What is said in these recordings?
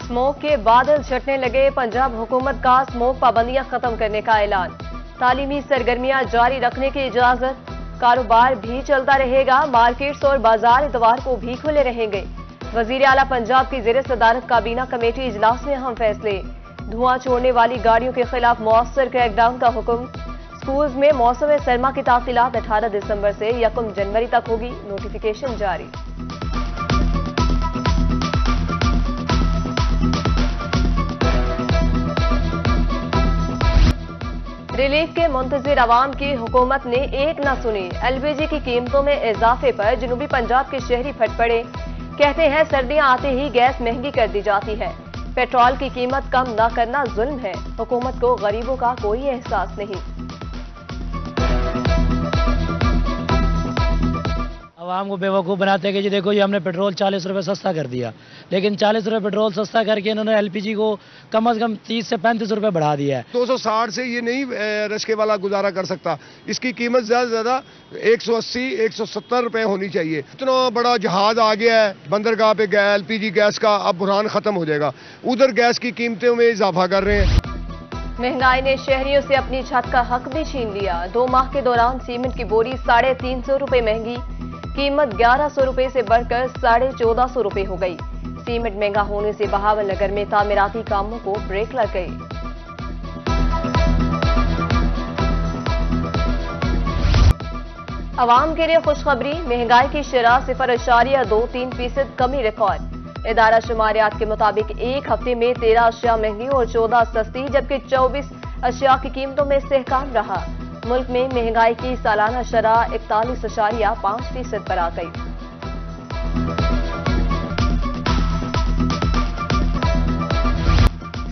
Smoke के बादल छटने लगे, पंजाब हुकूमत का स्मोक पाबंदियां खत्म करने का ऐलान। तालीमी सरगर्मियां जारी रखने की इजाजत। कारोबार भी चलता रहेगा, मार्केट्स और बाजार इतवार को भी खुले रहेंगे। वजीर आला पंजाब की ज़ेर सदारत काबीना कमेटी इजलास में अहम फैसले। धुआं छोड़ने वाली गाड़ियों के खिलाफ मौसर क्रैकडाउन का हुक्म। स्कूल्स में मौसम सरमा की तातीलात 18 दिसंबर से 1 जनवरी तक होगी, नोटिफिकेशन जारी। रिलीफ के मुंतजिर अवाम की हुकूमत ने एक न सुनी। एलपीजी की कीमतों में इजाफे पर जनूबी पंजाब के शहरी फट पड़े। कहते हैं सर्दियां आते ही गैस महंगी कर दी जाती है। पेट्रोल की कीमत कम न करना जुल्म है। हुकूमत को गरीबों का कोई एहसास नहीं। आवाम को बेवकूफ़ बनाते हैं कि जी देखो ये हमने पेट्रोल 40 रुपये सस्ता कर दिया, लेकिन 40 रुपये पेट्रोल सस्ता करके इन्होंने एलपीजी को कम से कम 30 से 35 रुपये बढ़ा दिया है। 260 से ये नहीं रिक्शे वाला गुजारा कर सकता। इसकी कीमत ज़्यादा से ज़्यादा 180-170 रुपये होनी चाहिए। इतना बड़ा जहाज आ गया है बंदरगाह पे एलपीजी गैस का, अब बुरहान ख़त्म हो जाएगा। उधर गैस की कीमतों में इजाफा कर रहे हैं। महंगाई ने शहरियों से अपनी छत का हक भी छीन लिया। 2 माह के दौरान सीमेंट की बोरी 350 रुपये महंगी, कीमत 1100 रुपये से बढ़कर 1450 रुपये हो गई। सीमेंट महंगा होने से बहावल नगर में तामीराती कामों को ब्रेक लग गई। अवाम के लिए खुशखबरी, महंगाई की शरह 0.23% कमी रिकॉर्ड। इदारा शुमारियात के मुताबिक एक हफ्ते में 13 अशिया महंगी और 14 सस्ती, जबकि 24 अशिया की कीमतों में इस्तेहकाम रहा। मुल्क में महंगाई की सालाना शरह 41.5% पर आ गई।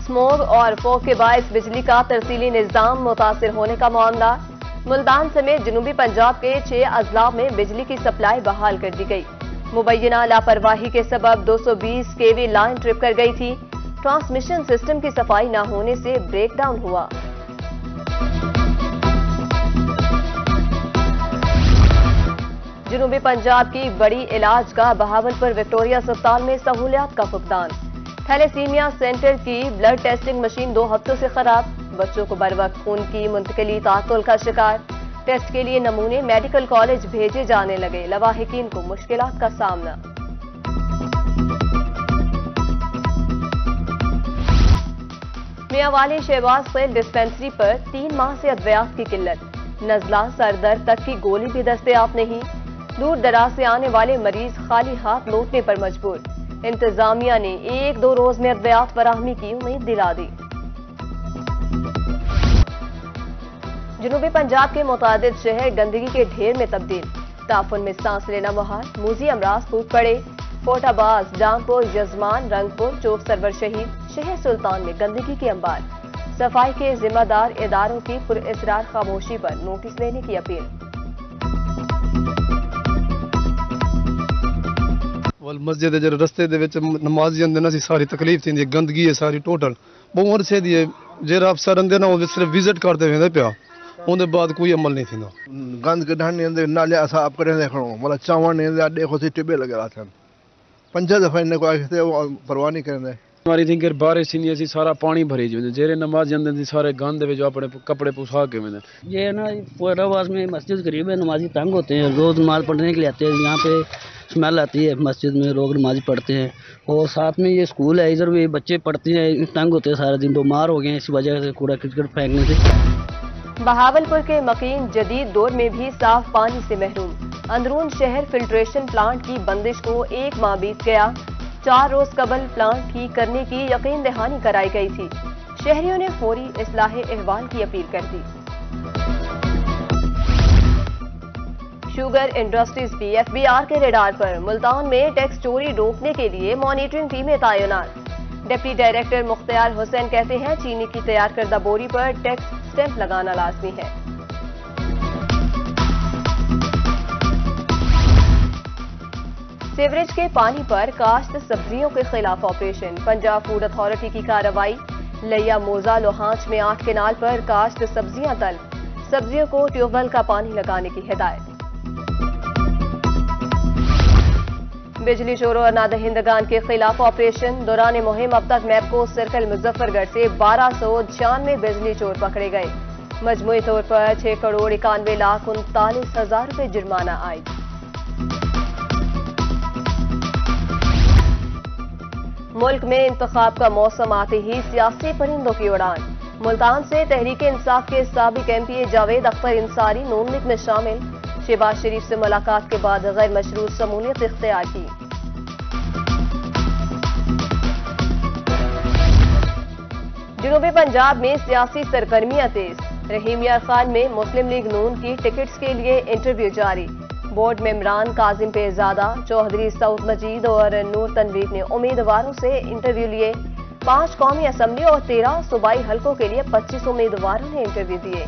स्मोग और फॉग के बायस बिजली का तरसीली निजाम मुतासिर होने का मामला। मुल्तान समेत जनूबी पंजाब के 6 अजला में बिजली की सप्लाई बहाल कर दी गई। मुबैना लापरवाही के सबब 220 केवी लाइन ट्रिप कर गई थी। ट्रांसमिशन सिस्टम की सफाई न होने से ब्रेकडाउन हुआ। जनूबी पंजाब की बड़ी इलाज का बहावलपुर विक्टोरिया अस्पताल में सहूलियात का फुकदान। थैलेसीमिया सेंटर की ब्लड टेस्टिंग मशीन 2 हफ्तों से खराब। बच्चों को बरवक्त खून की मुंतकिली तातुल का शिकार। टेस्ट के लिए नमूने मेडिकल कॉलेज भेजे जाने लगे, लवाहिकीन को मुश्किलात का सामना। मियांवाली शहबाज खेल डिस्पेंसरी पर 3 माह से अद्वियात की किल्लत। नजला सरदर्द तक की गोली भी दस्तयाब नहीं। दूर दराज से आने वाले मरीज खाली हाथ लौटने पर मजबूर। इंतजामिया ने 1-2 रोज में अद्वियात फराहमी की उम्मीद दिला दी। जनूबी पंजाब के मुतादिद शहर गंदगी के ढेर में तब्दील। ताफुन में सांस लेना मुहाल, मूजी अमराज फूट पड़े। फोटाबाज, जामपुर, यजमान, रंगपुर, चौक सरवर शहीद, शहर सुल्तान में गंदगी के अंबार। सफाई के जिम्मेदार इदारों की पुरअसरार खामोशी पर नोटिस लेने की अपील। मस्जिद रस्ते नमाजी आते ना सारी तकलीफ थी, गंदगी है सारी टोटल बहुत अरसे दी है। जो अफसर आते ना सिर्फ विजिट करते वे पिया, उनके बाद कोई अमल नहीं थी। गंद कढाने नाले साफ करें खड़ो मतलब चावण देखो सी टिबे लगे थे 5 दफा इन्हें कोई परवाह नहीं करें। हमारी थी कि बारिश थी असी सारा पानी भरी जो जेरे नमाज जाते सारे गंद जो अपने कपड़े पुसा के में ये ना फोटाबाज में मस्जिद करीब है, नमाजी तंग होते हैं, रोज नमाज पढ़ने के लिए आते हैं। यहाँ पे स्मेल आती है मस्जिद में, लोग नमाजी पढ़ते हैं। और साथ में ये स्कूल है, इधर भी बच्चे पढ़ते हैं, तंग होते हैं, सारा दिन बीमार हो गए हैं इस वजह से कूड़ा करकट फेंकने से। बहावलपुर के मकीन जदीद दौर में भी साफ पानी से महरूम। अंदरून शहर फिल्ट्रेशन प्लांट की बंदिश को 1 माह बीत गया। 4 रोज कबल प्लांट ठीक करने की यकीन दहानी कराई गई थी। शहरियों ने फौरी इस्लाह अहवाल की अपील कर दी। शुगर इंडस्ट्रीज भी एफबीआर के रेडार पर। मुल्तान में टैक्स चोरी रोकने के लिए मॉनिटरिंग टीमें तैनात। डिप्टी डायरेक्टर मुख्तियार हुसैन कहते हैं चीनी की तैयार करदा बोरी पर टैक्स स्टैंप लगाना लाजमी है। सीवरेज के पानी पर काश्त सब्जियों के खिलाफ ऑपरेशन। पंजाब फूड अथॉरिटी की कार्रवाई। लिया मोजा लोहांच में 8 केनाल पर काश्त सब्जियां तल। सब्जियों को ट्यूबवेल का पानी लगाने की हिदायत। बिजली चोरों और नादहिंदगान के खिलाफ ऑपरेशन। दौरान मुहिम अब तक मैपको सर्कल मुजफ्फरगढ़ से 1296 बिजली चोर पकड़े गए। मजमूई तौर पर 6,91,39,000 रुपये जुर्माना आयद। मुल्क में इंतखाब का मौसम आते ही सियासी परिंदों की उड़ान। मुल्तान से तहरीक इंसाफ के साबिक MP जावेद अख्तर इंसारी नून लीग में शामिल। शहबाज शरीफ से मुलाकात के बाद गैर मशरूत शमूलियत इख्तियार की। जनूबी पंजाब में सियासी सरगर्मियां तेज। रहीम यार खान में मुस्लिम लीग नून की टिकट्स के लिए इंटरव्यू जारी। बोर्ड मेंबरान काजिम पेरजादा, चौधरी सऊद मजीद और नूर तनवीर ने उम्मीदवारों से इंटरव्यू लिए। 5 कौमी असम्बली और 13 सूबाई हलकों के लिए 25 उम्मीदवारों ने इंटरव्यू दिए।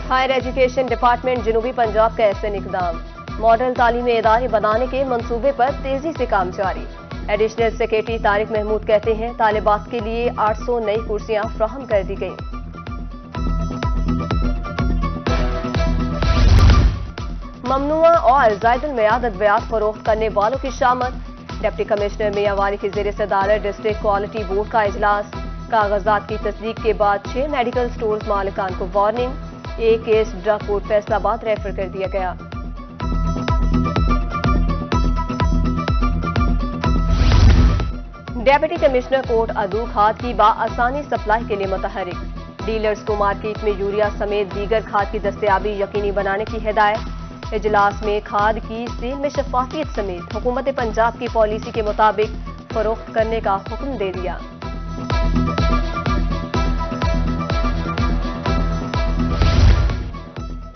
हायर एजुकेशन डिपार्टमेंट जनूबी पंजाब का ऐसे इकदाम। मॉडल तालीमी इदारे बनाने के मंसूबे पर तेजी से काम जारी। एडिशनल सेक्रेटरी तारिक महमूद कहते हैं तालिबात के लिए 800 नई कुर्सियां फराहम कर दी गईं। ममनुआ और जायदुल मियाद अद्वियात फरोख्त करने वालों की शामत। डिप्टी कमिश्नर मियांवाली की ज़ेर सदारत डिस्ट्रिक्ट क्वालिटी बोर्ड का इजलास। कागजात की तस्दीक के बाद 6 मेडिकल स्टोर्स मालिकान को वार्निंग। एक case drug court Faisalabad refer कर दिया गया। डेप्यूटी कमिश्नर कोर्ट अदू खाद की बाआसानी सप्लाई के लिए मुतहरिक। डीलर्स को मार्केट में यूरिया समेत दीगर खाद की दस्तयाबी यकीनी बनाने की हिदायत। इजलास में खाद की सेल में शफाफियत समेत हुकूमत पंजाब की पॉलिसी के मुताबिक फरोख्त करने का हुक्म दे दिया।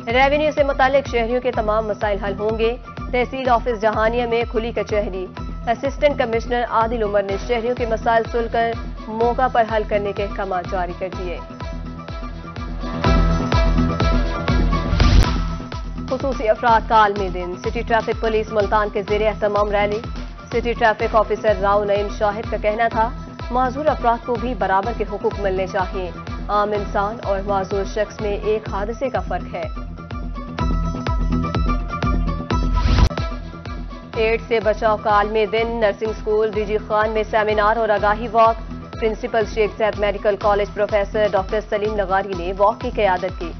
रेवेन्यू से मुतालिक शहरियों के तमाम मसाइल हल होंगे। तहसील ऑफिस जहानिया में खुली कचहरी। असिस्टेंट कमिश्नर आदिल उमर ने शहरियों के मसाइल सुनकर मौका पर हल करने के अहकाम जारी कर दिए। खुसूसी अफराद का आलमी दिन। सिटी ट्रैफिक पुलिस मुल्तान के ज़ेरे एहतमाम रैली। City traffic officer Rao Naeem Shahid का कहना था माजूर अफराद को भी बराबर के हुकूक मिलने चाहिए। आम इंसान और माजूर शख्स में एक हादसे का फर्क है। एड्स से बचाव का आलमी दिन। नर्सिंग स्कूल डीजी खान में सेमिनार और आगाही walk. Principal Sheikh Zayed medical college professor doctor Saleem Lagari ने वॉक की क़यादत की।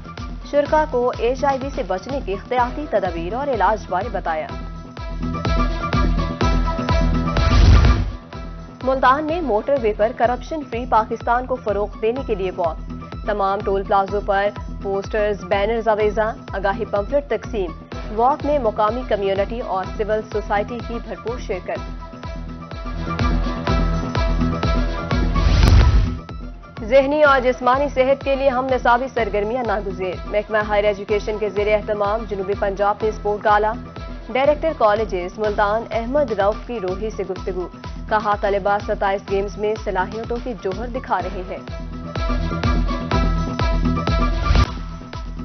शुरका को HIV से बचने की इख्तियाती तदबीर और इलाज बारे बताया। मुल्तान में मोटरवे पर करप्शन फ्री पाकिस्तान को फरोग देने के लिए वॉक। तमाम टोल प्लाजों पर पोस्टर्स, बैनर्स आवेजा, आगाही पंफलेट तकसीम। वॉक में मुकामी कम्युनिटी और सिविल सोसाइटी की भरपूर शिरकत। ज़हनी और जिस्मानी सेहत के लिए हम निसाबी सरगर्मियां नागुज़ेर। महकमा हायर एजुकेशन के ज़ेरे एहतमाम जनूबी पंजाब में स्पोर्ट गाला। डायरेक्टर कॉलेजेस मुल्तान अहमद रऊफ की रोही से गुफ्तगू। कहा तलबा 27 गेम्स में सलाहियतों की जोहर दिखा रहे हैं।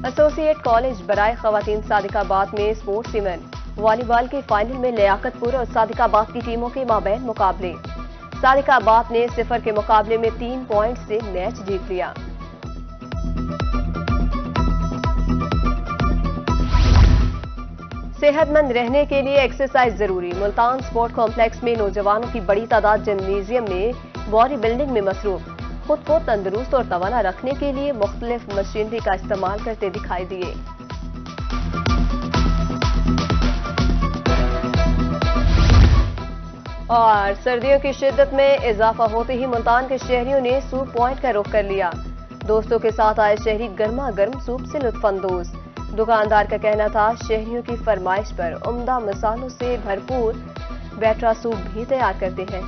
एसोसिएट कॉलेज बराए खवातीन सादिकाबाद में स्पोर्ट्स इवेंट। वॉलीबॉल के फाइनल में लियाकतपुर और सादिकाबाद की टीमों के माबैन मुकाबले। सादिकाबाद ने 0 के मुकाबले में 3 पॉइंट से मैच जीत लिया। सेहतमंद रहने के लिए एक्सरसाइज जरूरी। मुल्तान स्पोर्ट कॉम्प्लेक्स में नौजवानों की बड़ी तादाद जिम्नेजियम में बॉडी बिल्डिंग में मसरूफ। खुद को तंदुरुस्त और तवाना रखने के लिए मुख्तलिफ मशीनरी का इस्तेमाल करते दिखाई दिए। और सर्दियों की शिद्दत में इजाफा होते ही मुल्तान के शहरियों ने सूप पॉइंट का रुख कर लिया। दोस्तों के साथ आए शहरी गर्मा गर्म सूप से लुत्फानंदोज। दुकानदार का कहना था शहरियों की फरमाइश पर उम्दा मसालों से भरपूर बैटरा सूप भी तैयार करते हैं।